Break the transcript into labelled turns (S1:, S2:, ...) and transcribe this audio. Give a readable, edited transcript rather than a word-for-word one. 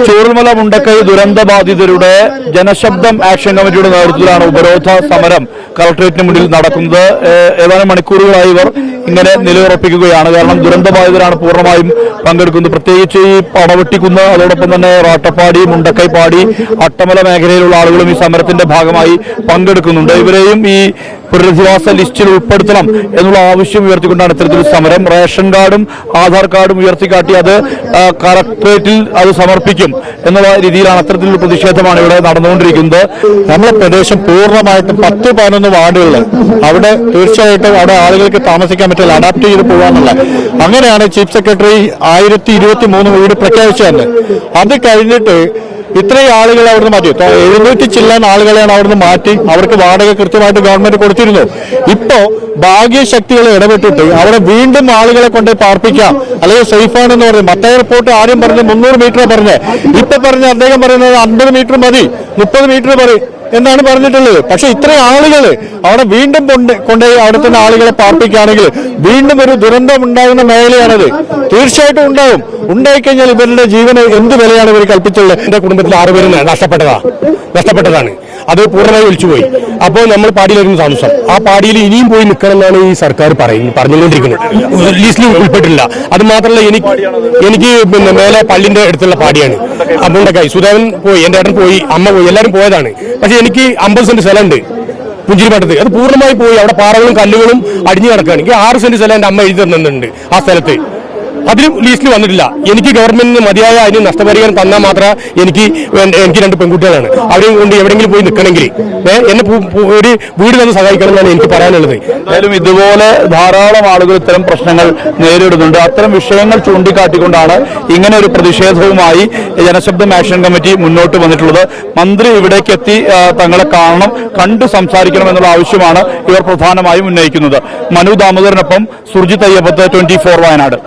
S1: ചൂരൽമല മുണ്ടക്കൈ ദുരന്ത ബാധിതരുടെ ജനശബ്ദം ആക്ഷൻ കമ്മിറ്റിയുടെ നേതൃത്വത്തിലാണ് ഉപരോധ സമരം കളക്ടറേറ്റിന് മുന്നിൽ നടക്കുന്നത്. ഏതാനും മണിക്കൂറുകളായി ഇവർ ഇങ്ങനെ നിലയുറപ്പിക്കുകയാണ്. കാരണം ദുരന്തബാധിതരാണ് പൂർണ്ണമായും പങ്കെടുക്കുന്നത്. പ്രത്യേകിച്ച് ഈ പടവെട്ടിക്കുന്ന്, അതോടൊപ്പം തന്നെ റാട്ടപ്പാടി, മുണ്ടക്കൈപ്പാടി, അട്ടമല മേഖലയിലുള്ള ആളുകളും ഈ സമരത്തിന്റെ ഭാഗമായി പങ്കെടുക്കുന്നുണ്ട്. ഇവരെയും ഈ പുനരധിവാസ ലിസ്റ്റിൽ ഉൾപ്പെടുത്തണം എന്നുള്ള ആവശ്യം ഉയർത്തിക്കൊണ്ടാണ് ഇത്തരത്തിൽ സമരം. റേഷൻ കാർഡും ആധാർ കാർഡും ഉയർത്തിക്കാട്ടി അത് കളക്ടറേറ്റിൽ അത് സമർപ്പിക്കും എന്നുള്ള രീതിയിലാണ് അത്തരത്തിലുള്ള പ്രതിഷേധമാണ് ഇവിടെ നടന്നുകൊണ്ടിരിക്കുന്നത്.
S2: നമ്മുടെ പ്രദേശം പൂർണ്ണമായിട്ടും 10-11 വാർഡുകളിൽ അവിടെ തീർച്ചയായിട്ടും അവിടെ ആളുകൾക്ക് താമസിക്കാൻ പറ്റില്ല, അഡാപ്റ്റ് ചെയ്ത് പോകാനുള്ള. അങ്ങനെയാണ് ചീഫ് സെക്രട്ടറി 1023 വീട് പ്രഖ്യാപിച്ചത്. അത് കഴിഞ്ഞിട്ട് ഇത്രയും ആളുകളെ അവിടുന്ന് മാറ്റി 700 ചില്ലാൻ ആളുകളെയാണ് അവിടുന്ന് മാറ്റി. അവർക്ക് വാടക കൃത്യമായിട്ട് ഗവൺമെന്റ് കൊടുത്തിരുന്നു. ഇപ്പോ ഭാഗ്യശക്തികൾ ഇടപെട്ടിട്ട് അവിടെ വീണ്ടും ആളുകളെ കൊണ്ട് പാർപ്പിക്കാം, അല്ലെങ്കിൽ സേഫാണെന്ന് പറഞ്ഞു. മറ്റേ റിപ്പോർട്ട് ആദ്യം പറഞ്ഞ് 300 മീറ്റർ പറഞ്ഞ്, ഇപ്പൊ പറഞ്ഞ് അദ്ദേഹം പറയുന്നത് 50 മീറ്റർ മതി, 30 മീറ്റർ മതി എന്നാണ് പറഞ്ഞിട്ടുള്ളത്. പക്ഷെ ഇത്രയും ആളുകൾ അവിടെ വീണ്ടും കൊണ്ടുപോയി അവിടുത്തെ ആളുകളെ പാർപ്പിക്കുകയാണെങ്കിൽ വീണ്ടും ഒരു ദുരന്തം ഉണ്ടാകുന്ന മേഖലയാണത്. തീർച്ചയായിട്ടും ഉണ്ടാവും. ഉണ്ടായിക്കഴിഞ്ഞാൽ ഇവരുടെ ജീവന് എന്ത് വിലയാണ് ഇവർ കൽപ്പിച്ചുള്ളത്? എന്റെ കുടുംബത്തിൽ 6 പേര് നഷ്ടപ്പെട്ടതാണ്. അത് പൂർണ്ണമായി ഒലിച്ചുപോയി. അപ്പോൾ നമ്മൾ പാടിയിലായിരുന്നു താമസം. ആ പാടിയിൽ ഇനിയും പോയി നിൽക്കണം എന്നാണ് ഈ സർക്കാർ പറഞ്ഞുകൊണ്ടിരിക്കുന്നത്. ലീസ്റ്റിൽ ഉൾപ്പെട്ടില്ല. അത് മാത്രമല്ല, എനിക്ക് പിന്നെ മേലെ പള്ളിന്റെ അടുത്തുള്ള പാടിയാണ്. മുണ്ടക്കൈ സുദേവൻ പോയി, എന്റെ ഏട്ടൻ പോയി, അമ്മ പോയി, എല്ലാവരും പോയതാണ്. പക്ഷെ എനിക്ക് 50 സെന്റ് സ്ഥലമുണ്ട് പുഞ്ചിരിപ്പാട്ടത്ത്. അത് പൂർണ്ണമായി പോയി. അവിടെ പാറകളും കല്ലുകളും അടിഞ്ഞു കിടക്കുകയാണ്. എനിക്ക് 6 സെന്റ് സ്ഥലം എന്റെ അമ്മ എഴുതി തന്നിട്ടുണ്ട് ആ സ്ഥലത്ത്. അതിലും ലീസ്റ്റിൽ വന്നിട്ടില്ല. എനിക്ക് ഗവൺമെന്റിന് മതിയായ അതിന് നഷ്ടപരിഹാരം തന്നാൽ മാത്രമേ എനിക്ക് 2 പെൺകുട്ടികളാണ്. അവരെയും കൊണ്ട് എവിടെയെങ്കിലും പോയി നിൽക്കണമെങ്കിൽ എന്നെ ഒരു വീട് തന്നെ സഹായിക്കണം എന്നാണ് എനിക്ക് പറയാനുള്ളത്.
S1: എന്തായാലും ഇതുപോലെ ധാരാളം ആളുകൾ ഇത്തരം പ്രശ്നങ്ങൾ നേരിടുന്നുണ്ട്. അത്തരം വിഷയങ്ങൾ ചൂണ്ടിക്കാട്ടിക്കൊണ്ടാണ് ഇങ്ങനെ ഒരു പ്രതിഷേധവുമായി ജനശബ്ദം ആക്ഷൻ കമ്മിറ്റി മുന്നോട്ട് വന്നിട്ടുള്ളത്. മന്ത്രി ഇവിടേക്ക് എത്തി തങ്ങളെ കാണണം, കണ്ടു സംസാരിക്കണം എന്നുള്ള ആവശ്യമാണ് ഇവർ പ്രധാനമായും ഉന്നയിക്കുന്നത്. മനു ദാമോദരനൊപ്പം സുർജിത് അയ്യപ്പത്ത്, 24 വയനാട്.